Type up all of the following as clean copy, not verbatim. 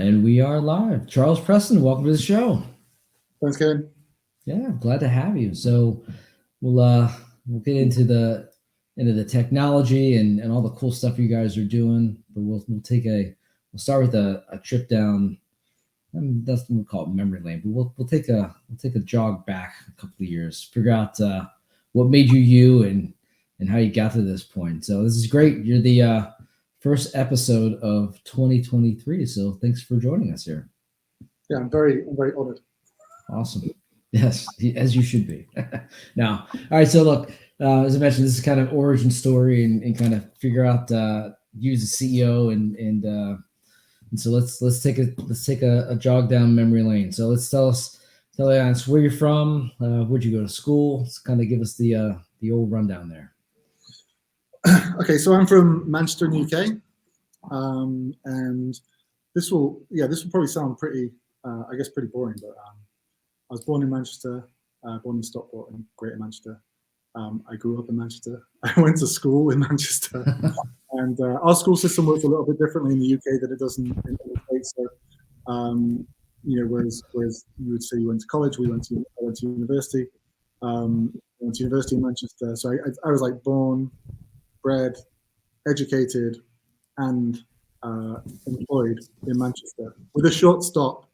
And we are live. Charles Preston, welcome to the show. Thanks, Kevin. Yeah, glad to have you. So we'll get into the technology and all the cool stuff you guys are doing. But we'll start with a trip down. That's what we'll call it memory lane. But we'll take a jog back a couple of years. Figure out what made you and how you got to this point. So this is great. You're the first episode of 2023. So thanks for joining us here. Yeah, I'm very honored. Awesome. Yes, as you should be. Now, all right. So look, as I mentioned, this is kind of origin story and kind of figure out you as a CEO and so let's take a jog down memory lane. So let's tell us where you're from, where'd you go to school? Let's kind of give us the old rundown there. Okay, so I'm from Manchester, in the UK, and this will probably sound pretty, pretty boring, but I was born in Manchester, born in Stockport in Greater Manchester. I grew up in Manchester. I went to school in Manchester, and our school system works a little bit differently in the UK than it does in the States. So, whereas you would say you went to college, I went to university. I went to university in Manchester. So I was like born, bred, educated, and employed in Manchester, with a short stop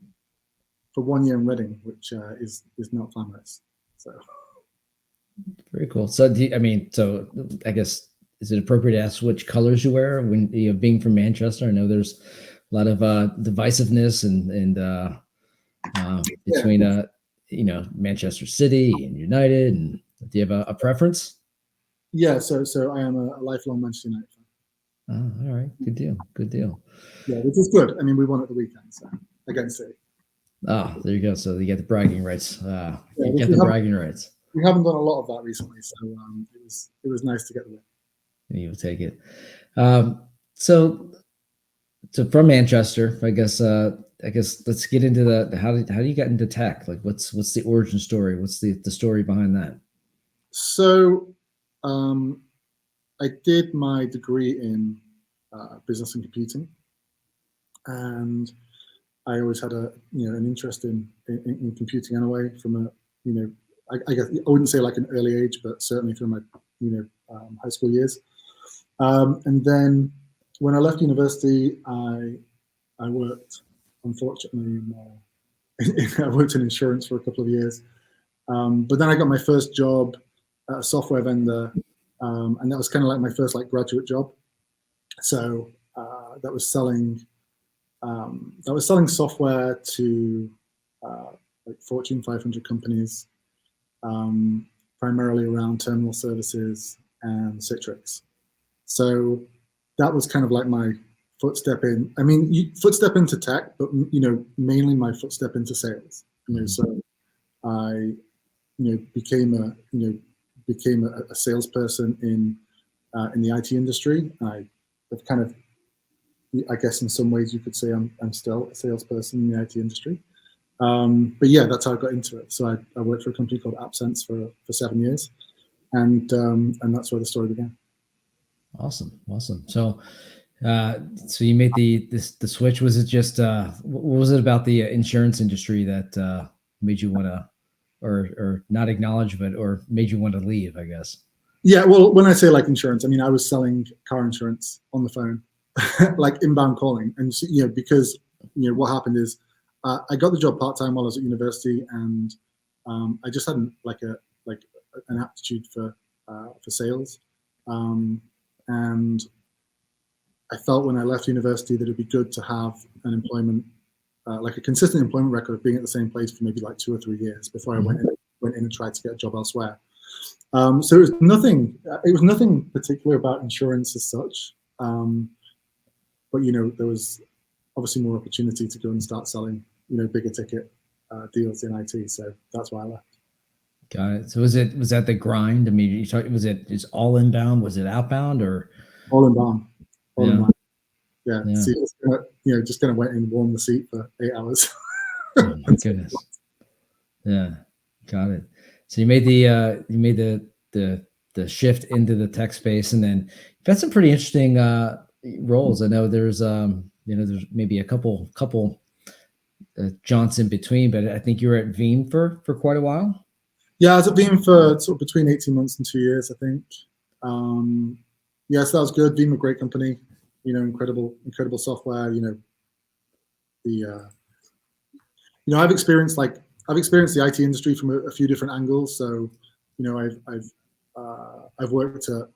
for 1 year in Reading, which is not glamorous. So very cool. So I guess, is it appropriate to ask which colors you wear when being from Manchester? I know there's a lot of divisiveness and between Manchester City and United. And do you have a preference? Yeah, so I am a lifelong Manchester United fan. Oh, all right, good deal. Yeah, which is good. I mean, we won at the weekend, so against City. Oh, there you go. So you get the bragging rights. Bragging rights. We haven't done a lot of that recently, so it was nice to get the win. You'll take it. So from Manchester, I guess let's get into the how do you get into tech? Like, what's the origin story? What's the story behind that? So, I did my degree in business and computing, and I always had an interest in computing anyway. From I guess I wouldn't say like an early age, but certainly through my high school years. And then when I left university, I worked, unfortunately, I worked in insurance for a couple of years. But then I got my first job at a software vendor, and that was kind of like my first graduate job. So that was selling software to Fortune 500 companies, primarily around terminal services and Citrix. So that was kind of like my footstep in. I mean, footstep into tech, but mainly my footstep into sales. So I became a salesperson in the IT industry. I have kind of, I guess in some ways you could say I'm still a salesperson in the IT industry. But yeah, that's how I got into it. So I worked for a company called AppSense for 7 years, and that's where the story began. Awesome. So you made the switch. Was it just what was it about the insurance industry that made you want to, or not acknowledge, or made you want to leave, I guess? Yeah, well, when I say insurance, I mean I was selling car insurance on the phone, like inbound calling, and because what happened is I got the job part-time while I was at university, and I just hadn't an aptitude for sales, and I felt when I left university that it'd be good to have an employment, a consistent employment record of being at the same place for maybe 2 or 3 years before I went in and tried to get a job elsewhere. So it was nothing particular about insurance as such, but there was obviously more opportunity to go and start selling bigger ticket deals in IT. So that's why I left. Got it. So was that the grind? I mean, was it just all inbound? Was it outbound or all inbound? Inbound. Yeah. So just gonna went and warm the seat for 8 hours. Oh my goodness. Yeah, got it. So you made the shift into the tech space, and then you've had some pretty interesting roles. I know there's there's maybe a couple jaunts in between, but I think you were at Veeam for quite a while. Yeah, I was at Veeam for sort of between 18 months and 2 years, I think. Yes, that was good. Veeam, a great company, incredible software. I've experienced the IT industry from a few different angles. So, I've worked at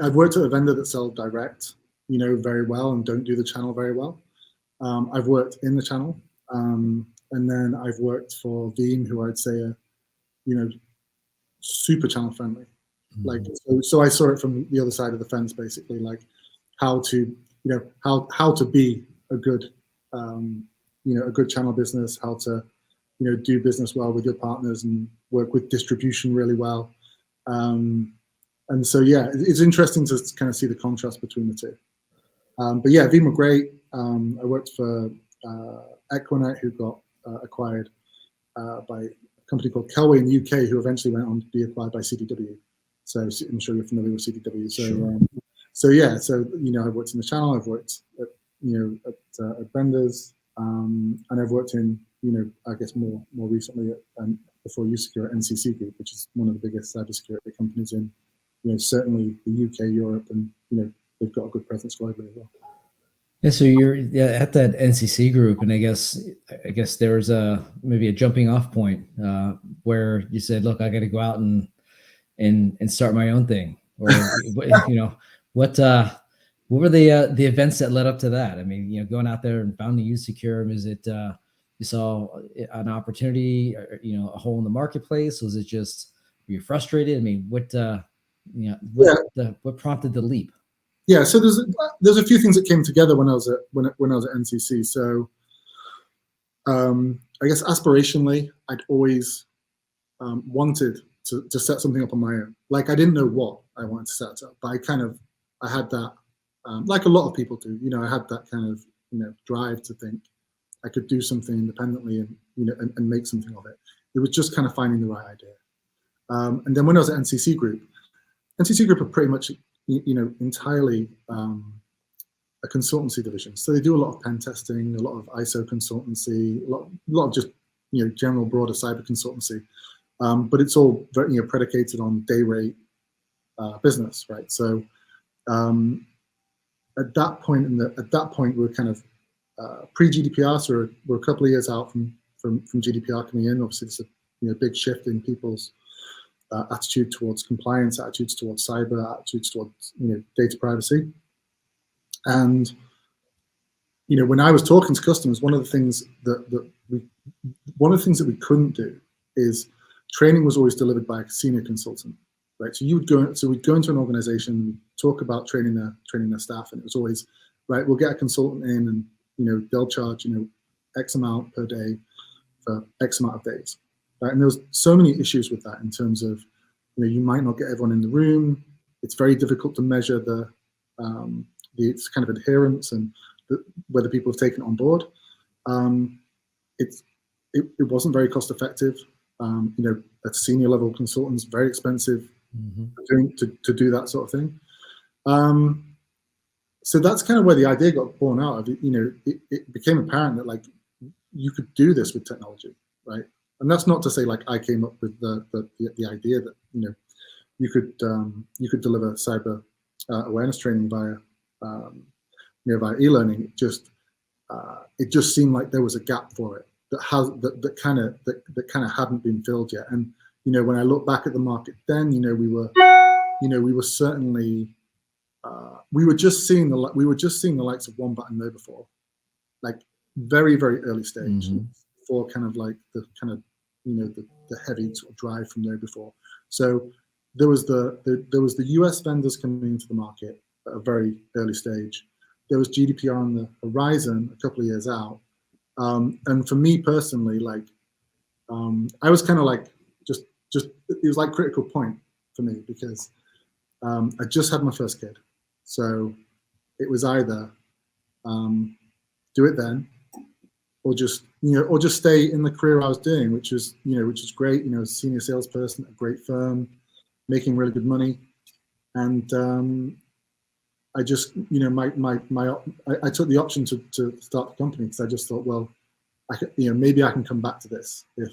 I've worked at a vendor that sells direct, very well and don't do the channel very well. I've worked in the channel, and then I've worked for Veeam, who I'd say are, super channel friendly. Like, so I saw it from the other side of the fence, basically, like how to be a good, a good channel business, how to, do business well with your partners and work with distribution really well. And so, yeah, it's interesting to kind of see the contrast between the two. But yeah, Veeam were great. I worked for Equinite, who got acquired by a company called Kelway in the UK, who eventually went on to be acquired by CDW. So I'm sure you're familiar with CDW. So, sure. I've worked in the channel. I've worked at vendors, and I've worked in, I guess more recently before usecure at NCC Group, which is one of the biggest cybersecurity companies in, certainly the UK, Europe, and they've got a good presence globally as well. Yeah, so you're at that NCC Group, and I guess there was maybe a jumping off point where you said, "Look, I got to go out and start my own thing," or what were the events that led up to that? I mean, going out there and founding usecure, is it you saw an opportunity, or, a hole in the marketplace? Was it just, were you frustrated? I mean, what prompted the leap? Yeah, so there's a few things that came together when I was at NCC. So I guess aspirationally, I'd always wanted to set something up on my own. Like, I didn't know what I wanted to set up, but I had that, like a lot of people do. I had that kind of drive to think I could do something independently and and make something of it. It was just kind of finding the right idea. And then when I was at NCC Group are pretty much entirely a consultancy division. So they do a lot of pen testing, a lot of ISO consultancy, a lot of just general broader cyber consultancy. But it's all very, predicated on day rate business, right? So at that point we're kind of pre-GDPR, so we're a couple of years out from GDPR coming in. Obviously, it's a big shift in people's attitude towards compliance, attitudes towards cyber, attitudes towards data privacy. And when I was talking to customers, one of the things that we couldn't do is training was always delivered by a senior consultant, right? So we'd go into an organization, talk about training their staff, and it was always, right, we'll get a consultant in, and they'll charge X amount per day for X amount of days. Right? And there was so many issues with that in terms of, you might not get everyone in the room. It's very difficult to measure the kind of adherence and whether people have taken it on board. It wasn't very cost effective. At senior level consultants, very expensive to do that sort of thing. So that's kind of where the idea got born out of. It became apparent that, like, you could do this with technology, right? And that's not to say, like, I came up with the idea that you could deliver cyber awareness training via e-learning. It just seemed like there was a gap for it that kind of hadn't been filled yet. And when I look back at the market, then we were certainly we were just seeing the likes of Wombat and KnowBe4, like very, very early stage. For kind of like the heavy sort of drive from KnowBe4. So there was the US vendors coming into the market at a very early stage. There was GDPR on the horizon a couple of years out. And for me personally, like, I was kind of like just it was like critical point for me, because I just had my first kid. So it was either do it then, or just stay in the career I was doing, which was great. Senior salesperson at a great firm, making really good money, and I just, I took the option to start the company because I just thought, well, maybe I can come back to this if,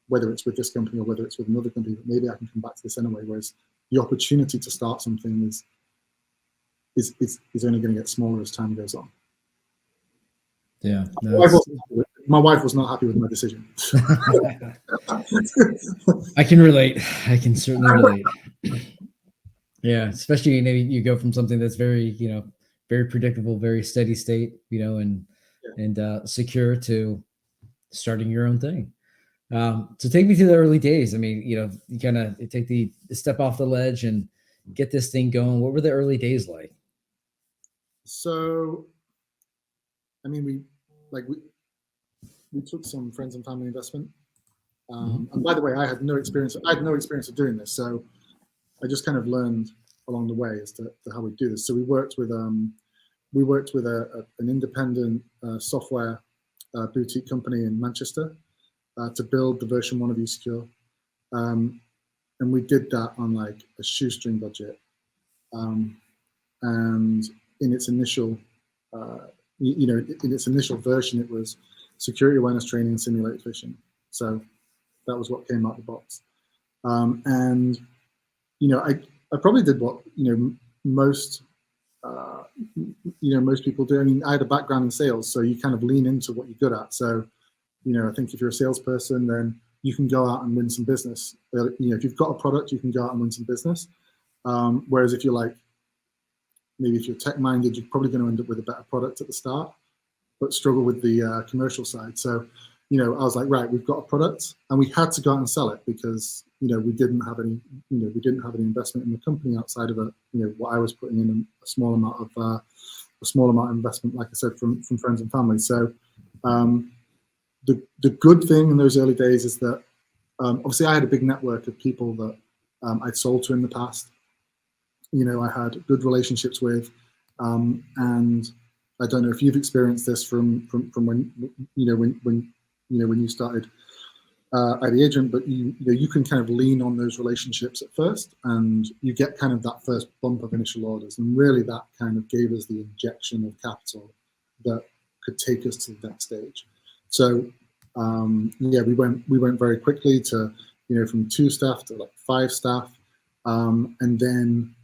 whether it's with this company or whether it's with another company, but maybe I can come back to this anyway. Whereas the opportunity to start something is only going to get smaller as time goes on. Yeah. My wife was not happy with my decision. I can relate. I can certainly relate. Yeah, especially you go from something that's very very predictable, very steady state, and secure to starting your own thing. So take me through the early days. I mean, you kind of take the step off the ledge and get this thing going. What were the early days like? So, I mean, we took some friends and family investment. And by the way, I had no experience. Of doing this, so I just kind of learned along the way as to how we do this. So we worked with an independent software boutique company in Manchester to build the version 1 of usecure, and we did that on like a shoestring budget. And in its initial, in its initial version, it was security awareness training and simulated phishing. So that was what came out of the box. And I probably did what most most people do. I mean, I had a background in sales, so you kind of lean into what you're good at. So I think if you're a salesperson, then you can go out and win some business. If you've got a product, you can go out and win some business. Whereas if you're maybe if you're tech minded, you're probably going to end up with a better product at the start, but struggle with the commercial side. So I was like, right, we've got a product, and we had to go out and sell it because we didn't have any investment in the company outside of what I was putting in a small amount of investment, like I said, from friends and family. So the good thing in those early days is that obviously I had a big network of people that I'd sold to in the past. I had good relationships with, and I don't know if you've experienced this from when when you started at the agent, but you can kind of lean on those relationships at first, and you get kind of that first bump of initial orders, and really that kind of gave us the injection of capital that could take us to the next stage. So we went very quickly to from 2 staff to like 5 staff, and then.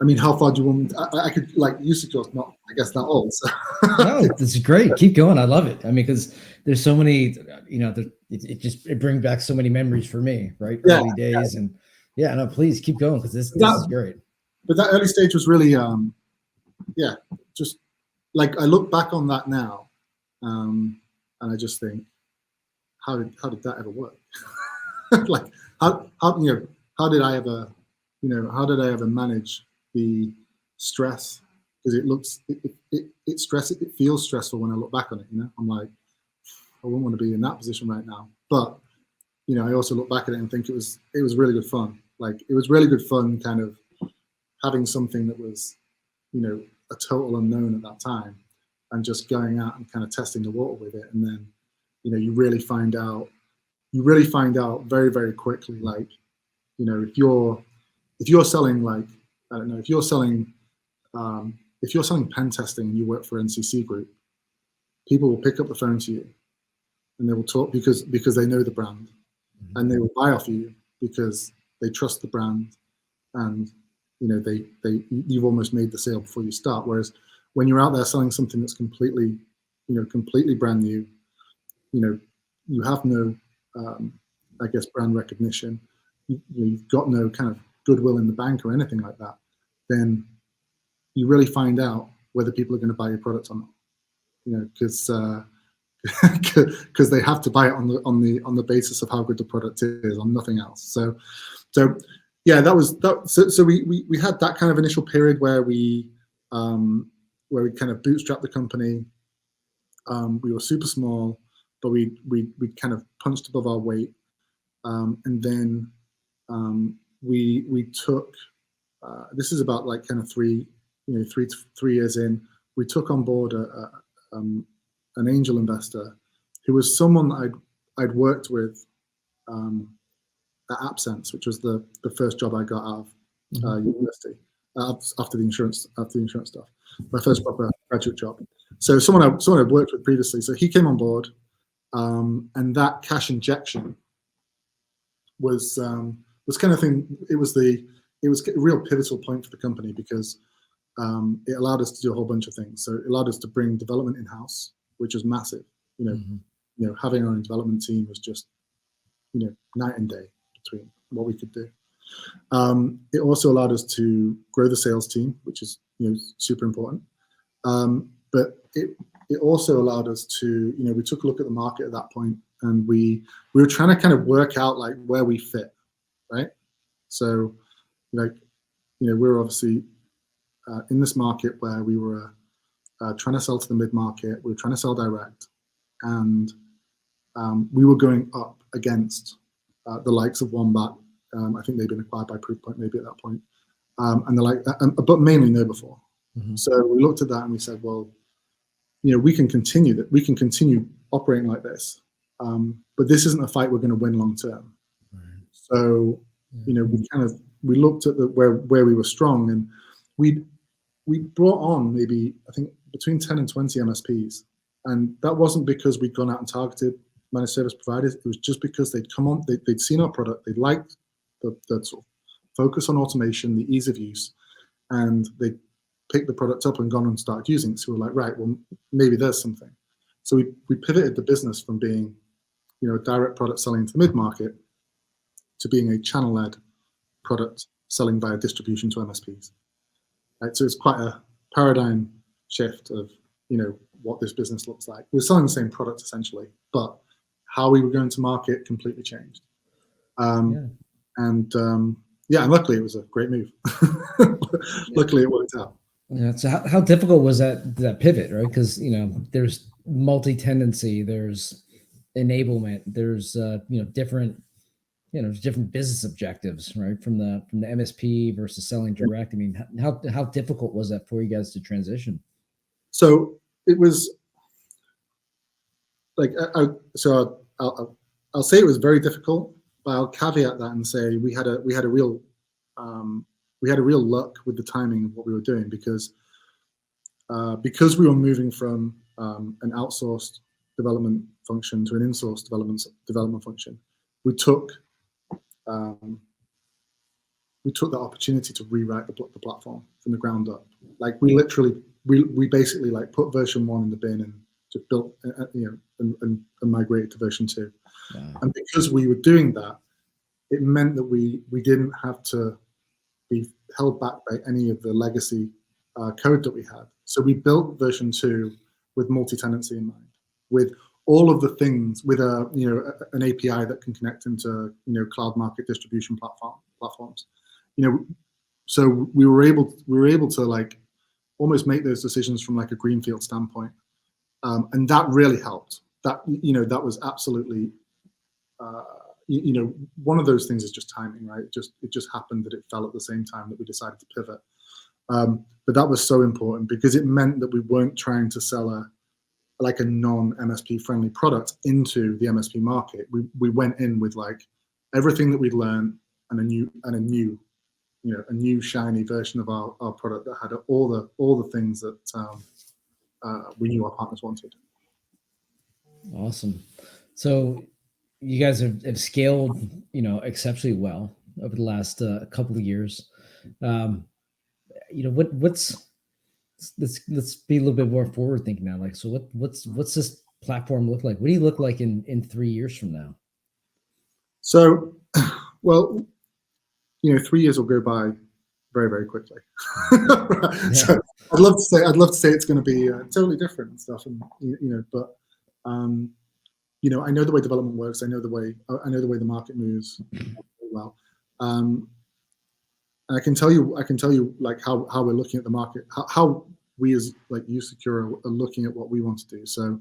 I mean, how far do you want me to, I could, like, usecure's not, I guess, that old. So. No, this is great. Keep going. I love it. I mean, because there's so many, it brings back so many memories for me, right? Yeah, early days. Yeah. And yeah, no, please keep going because this is great. But that early stage was really, just like I look back on that now, and I just think, how did that ever work? Like, how did I ever, how did I ever manage the stress? Because it feels stressful when I look back on it. I'm like, I wouldn't want to be in that position right now. But I also look back at it and think it was really good fun. Like, it was really good fun, kind of having something that was, a total unknown at that time, and just going out and kind of testing the water with it. And then, you really find out very, very quickly, like, if you're selling, like, I don't know, if you're selling pen testing and you work for NCC Group, people will pick up the phone to you and they will talk because they know the brand, and they will buy off you because they trust the brand, and you've almost made the sale before you start. Whereas when you're out there selling something that's completely brand new, you have no, I guess, brand recognition. You've got no kind of goodwill in the bank or anything like that, then you really find out whether people are going to buy your product or not. Because they have to buy it on the basis of how good the product is, on nothing else. So yeah, that was that. So we had that kind of initial period where we kind of bootstrapped the company. We were super small, but we kind of punched above our weight, and then. We took, this is about like kind of 3 years in, we took on board an angel investor who was someone that I'd worked with at AppSense, which was the first job I got out of university. after the insurance stuff. My first proper graduate job. So someone I'd worked with previously. So he came on board, and that cash injection was kind of thing. It was a real pivotal point for the company because it allowed us to do a whole bunch of things. So it allowed us to bring development in house, which was massive. Having our own development team was just night and day between what we could do. It also allowed us to grow the sales team, which is super important. But it also allowed us to we took a look at the market at that point, and we were trying to kind of work out like where we fit, right? So we're obviously in this market where we were trying to sell to the mid-market, we were trying to sell direct, and we were going up against the likes of Wombat. I think they'd been acquired by Proofpoint maybe at that point, and the like, but mainly KnowBe4. So we looked at that and we said, well, we can continue that. We can continue operating like this, but this isn't a fight we're going to win long term. Right. So we looked at where we were strong, and we brought on maybe I think between 10 and 20 MSPs, and that wasn't because we'd gone out and targeted managed service providers. It was just because they'd come on, they'd seen our product, they liked the sort of focus on automation, the ease of use, and they picked the product up and gone and started using it. So we're like, right, well, maybe there's something. So we pivoted the business from being, a direct product selling to the mid-market to being a channel-led product selling via distribution to MSPs. Right? So it's quite a paradigm shift of, what this business looks like. We're selling the same product essentially, but how we were going to market completely changed. And luckily it was a great move. Luckily it worked out. Yeah. So how difficult was that pivot, right? Because there's multi-tenancy, there's enablement, there's different different business objectives, right? From the MSP versus selling direct. I mean, how difficult was that for you guys to transition? So it was like I'll say it was very difficult, but I'll caveat that and say we had a real luck with the timing of what we were doing because we were moving from an outsourced development function to an in-source development function. We took the opportunity to rewrite the platform from the ground up. Like we basically like put version 1 in the bin and just built and migrated to version 2. Wow. And because we were doing that, it meant that we didn't have to be held back by any of the legacy code that we had. So we built version 2 with multi-tenancy in mind, with all of the things, with an API that can connect into cloud market distribution platforms. So we were able to like almost make those decisions from like a greenfield standpoint, and that really helped. That that was absolutely. One of those things is just timing, right? It just happened that it fell at the same time that we decided to pivot. But that was so important because it meant that we weren't trying to sell a non-MSP friendly product into the MSP market. We went in with like everything that we'd learned and a new shiny version of our product that had all the things that we knew our partners wanted. Awesome. So you guys have scaled, exceptionally well over the last couple of years. Let's be a little bit more forward thinking now. Like, so what's this platform look like? What do you look like in 3 years from now? So, well, 3 years will go by very, very quickly. Yeah. So I'd love to say it's going to be totally different and stuff, and but I know the way development works. I know the way the market moves well. And I can tell you like how we're looking at the market, how we as like usecure are looking at what we want to do. So,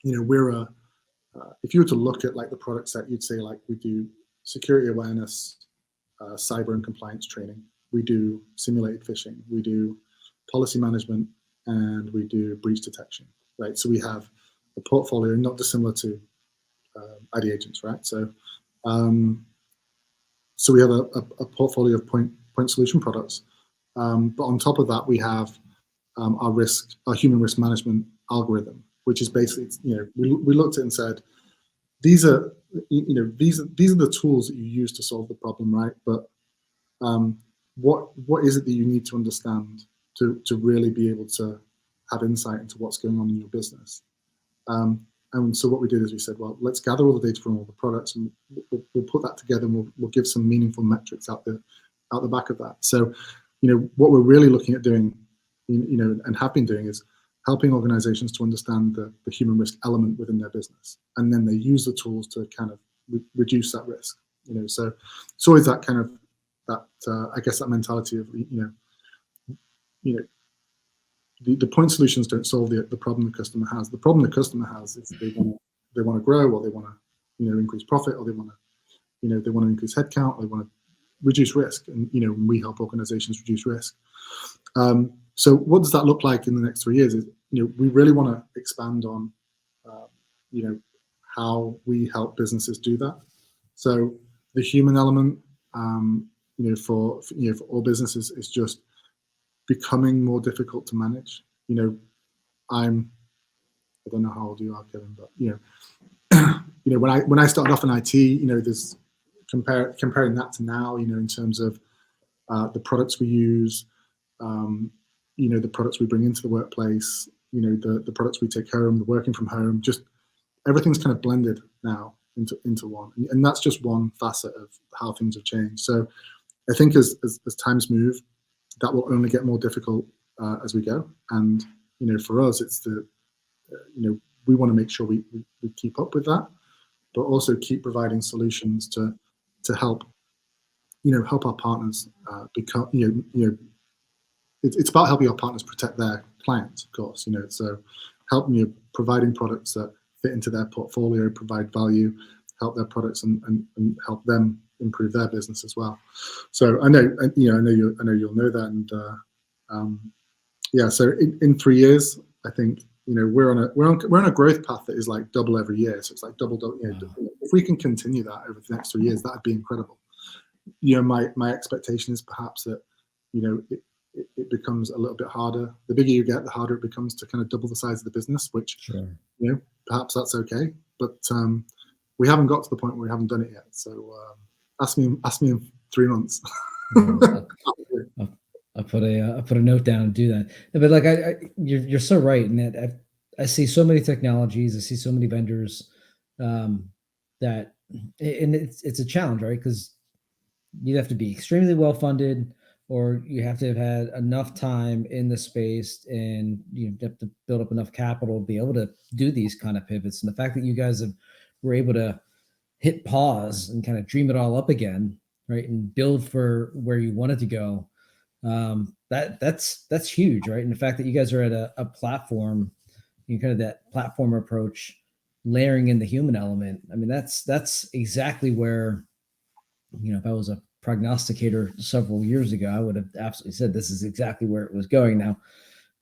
we're if you were to look at like the product set, you'd say like we do security awareness, cyber and compliance training. We do simulated phishing. We do policy management, and we do breach detection. Right. So we have a portfolio not dissimilar to ID agents, right? So, so we have a portfolio of point point solution products. But on top of that, we have our human risk management algorithm, which is basically, we looked at it and said, these are the tools that you use to solve the problem, right? But what is it that you need to understand to really be able to have insight into what's going on in your business? And so what we did is we said, well, let's gather all the data from all the products, and we'll put that together, and we'll give some meaningful metrics out the back of that. So, what we're really looking at doing, and have been doing, is helping organizations to understand the human risk element within their business, and then they use the tools to kind of reduce that risk. So it's always that kind of I guess that mentality of the point solutions don't solve the problem the customer has. The problem the customer has is they want to grow, or they want to increase profit, or they want to increase headcount, or they want to reduce risk, and we help organizations reduce risk. So what does that look like in the next 3 years? Is we really want to expand on how we help businesses do that. So the human element, for all businesses, is just becoming more difficult to manage. I don't know how old you are, Kevin, but when I started off in IT, there's comparing that to now, in terms of the products we use, the products we bring into the workplace, the products we take home, the working from home, just everything's kind of blended now into one, and that's just one facet of how things have changed. So I think as times move, that will only get more difficult as we go. And for us, it's we want to make sure we keep up with that, but also keep providing solutions to help help our partners become it's about helping our partners protect their clients, of course. So help providing products that fit into their portfolio, provide value, help their products and help them improve their business as well. So I know you'll know that, and so in 3 years, I think we're on a growth path that is like double every year. So it's like double. If we can continue that over the next 3 years, that'd be incredible. My expectation is perhaps that it becomes a little bit harder. The bigger you get, the harder it becomes to kind of double the size of the business. Which perhaps that's okay, but we haven't got to the point where we haven't done it yet. So ask me in 3 months. I'll put a note down and do that. But like you're so right in that I see so many technologies, I see so many vendors that, and it's a challenge, right? Because you have to be extremely well funded, or you have to have had enough time in the space, and you have to build up enough capital to be able to do these kind of pivots. And the fact that you guys were able to hit pause and kind of dream it all up again, right, and build for where you wanted to go, that's huge, right? And the fact that you guys are at a platform, kind of that platform approach, layering in the human element. I mean, that's exactly where, if I was a prognosticator several years ago, I would have absolutely said this is exactly where it was going. Now,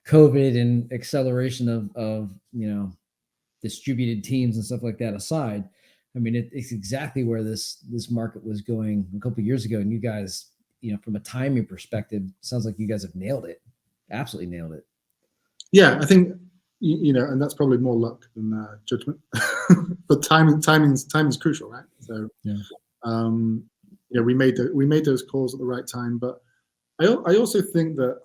COVID and acceleration of distributed teams and stuff like that aside, I mean, it's exactly where this market was going a couple of years ago. And you guys, from a timing perspective, sounds like you guys have nailed it. Absolutely nailed it. Yeah, I think, and that's probably more luck than judgment. But timing's crucial, right? So, we made those calls at the right time. But I also think that,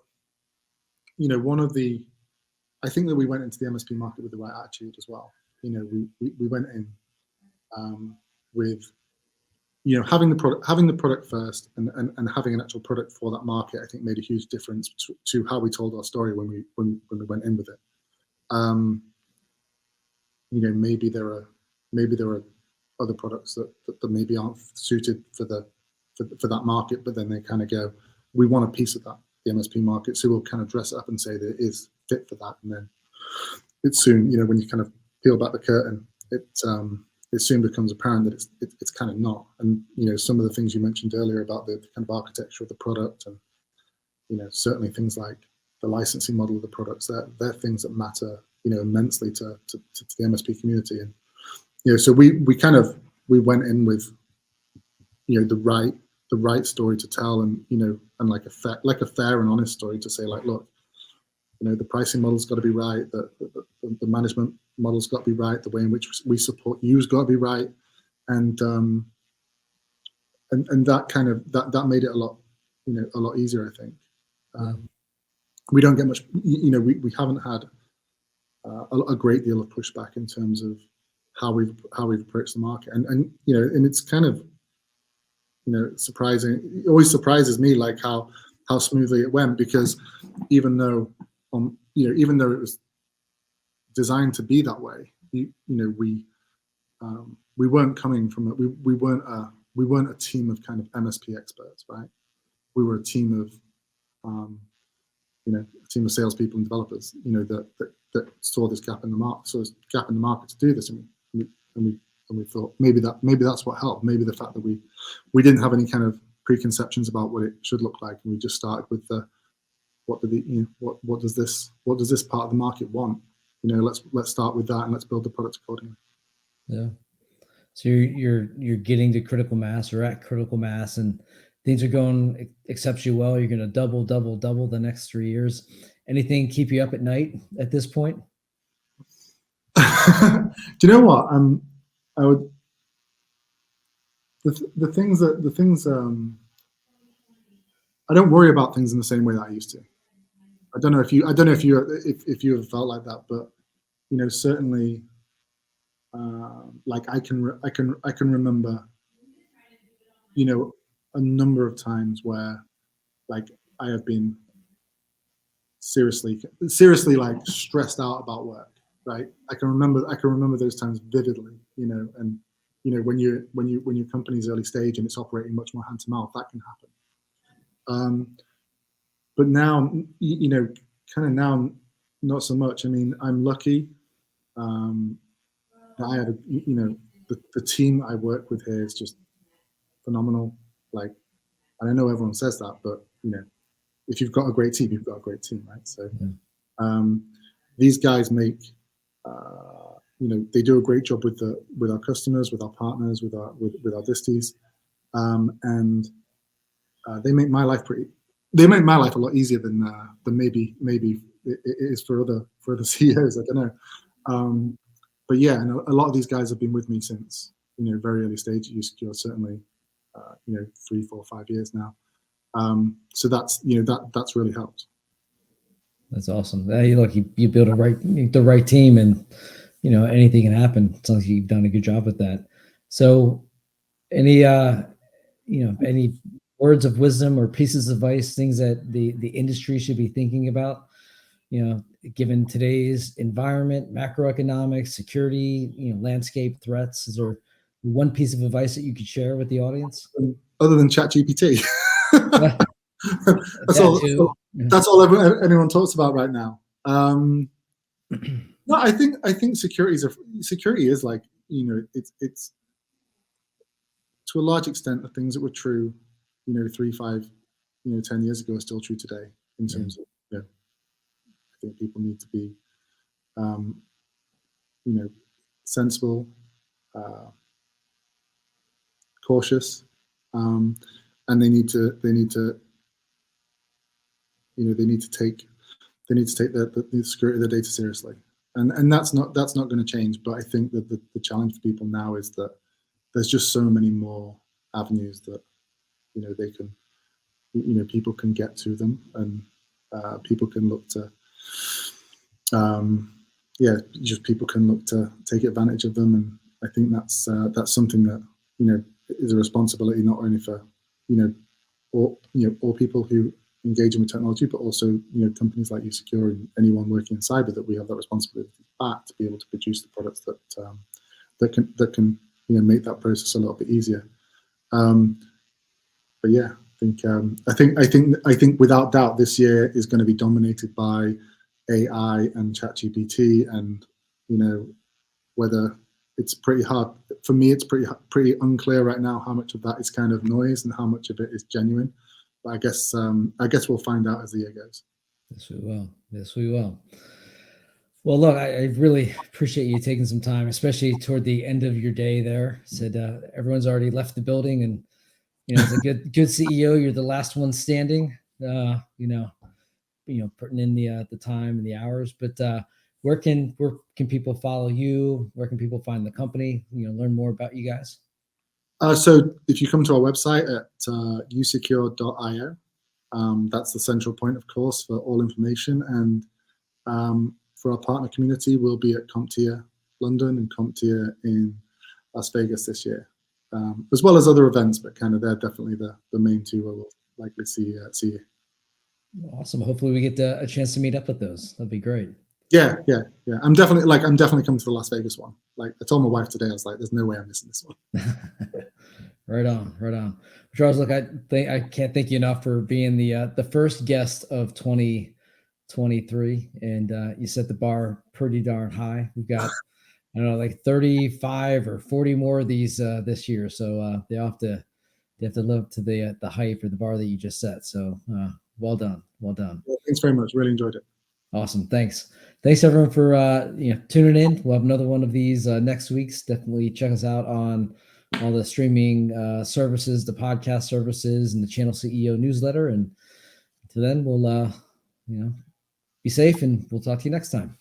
I think that we went into the MSP market with the right attitude as well. We went in with having the product first, and having an actual product for that market. I think made a huge difference to how we told our story when we went in with it. Maybe there are other products that maybe aren't suited for that market, but then they kind of go, we want a piece of that, the MSP market, so we'll kind of dress it up and say that it is fit for that. And then it soon, when you kind of peel back the curtain, it soon becomes apparent that it's kind of not. And some of the things you mentioned earlier about the kind of architecture of the product, and certainly things like the licensing model of the products, they're things that matter immensely to the MSP community. And so we went in with the right the right story to tell, and and like a fair and honest story to say, like, look, the pricing model's got to be right, the management model's got to be right, the way in which we support you's got to be right, and that kind of that made it a lot easier, I think. We don't get much, we haven't had a great deal of pushback in terms of how we've approached the market, and it's kind of surprising. It always surprises me, like how smoothly it went, because even though it was designed to be that way, we weren't coming from it. We weren't a team of kind of MSP experts, right? We were a team of a team of salespeople and developers, that saw this gap in the market, to do this, and we thought maybe that's what helped. Maybe the fact that we didn't have any kind of preconceptions about what it should look like, and we just started with what does this part of the market want? Let's start with that, and let's build the product accordingly. Yeah. So you're getting to critical mass, or at critical mass, and things are going exceptionally well. You're going to double the next 3 years. Anything keep you up at night at this point? Do you know what? I would. The things I don't worry about things in the same way that I used to. I don't know if you ever felt like that, but certainly, like I can remember, a number of times where, like, I have been seriously like stressed out about work, right? I can remember those times vividly, and when your company's early stage and it's operating much more hand to mouth, that can happen. But now, kind of now, not so much. I mean, I'm lucky that I had the team I work with here is just phenomenal. Like, and I know everyone says that, but if you've got a great team, you've got a great team, right? So these guys make they do a great job with our customers, with our partners, with our disties, and they make my life a lot easier than maybe it is for other CEOs. I don't know, but yeah, and a lot of these guys have been with me since very early stage at usecure, certainly 3, 4, 5 years now. So that's that's really helped. That's awesome. Hey, look, you build the right team, and anything can happen. It sounds like you've done a good job with that. So, any any words of wisdom or pieces of advice, things that the industry should be thinking about, given today's environment, macroeconomics, security, landscape threats? Is there one piece of advice that you could share with the audience? Other than ChatGPT. That's all anyone talks about right now. No, I think security is like, it's to a large extent the things that were true 3, 5, 10 years ago are still true today, in terms of I think people need to be sensible, cautious, and they need to take the security of their data seriously, and that's not going to change. But I think that the challenge for people now is that there's just so many more avenues that they can people can get to them, and people can look to people can look to take advantage of them. And I think that's something that is a responsibility not only for all people who engaging with technology, but also companies like usecure and anyone working in cyber, that we have that responsibility back to be able to produce the products that can make that process a little bit easier. But yeah, I think without doubt this year is going to be dominated by AI and ChatGPT, and whether it's pretty hard for me. It's pretty unclear right now how much of that is kind of noise and how much of it is genuine. But I guess we'll find out as the year goes. Yes, we will. Yes, we will. Well, look, I really appreciate you taking some time, especially toward the end of your day there. Said everyone's already left the building, and as a good CEO, you're the last one standing. Putting in the time and the hours. But where can people follow you? Where can people find the company? Learn more about you guys. So if you come to our website at usecure.io, that's the central point, of course, for all information. And for our partner community, we'll be at CompTIA London and CompTIA in Las Vegas this year, as well as other events, but kind of they're definitely the main two where we'll likely see you. Awesome. Hopefully we get a chance to meet up with those. That'd be great. Yeah. I'm definitely coming to the Las Vegas one. Like I told my wife today, I was like, there's no way I'm missing this one. Right on. Charles, look, I can't thank you enough for being the first guest of 2023, and you set the bar pretty darn high. We've got I don't know, like 35 or 40 more of these this year, so they have to live up to the hype or the bar that you just set. So well done. Well, thanks very much. Really enjoyed it. Awesome. Thanks everyone for tuning in. We'll have another one of these next week. Definitely check us out on all the streaming services, the podcast services, and the Channel CEO newsletter. And until then, we'll be safe, and we'll talk to you next time.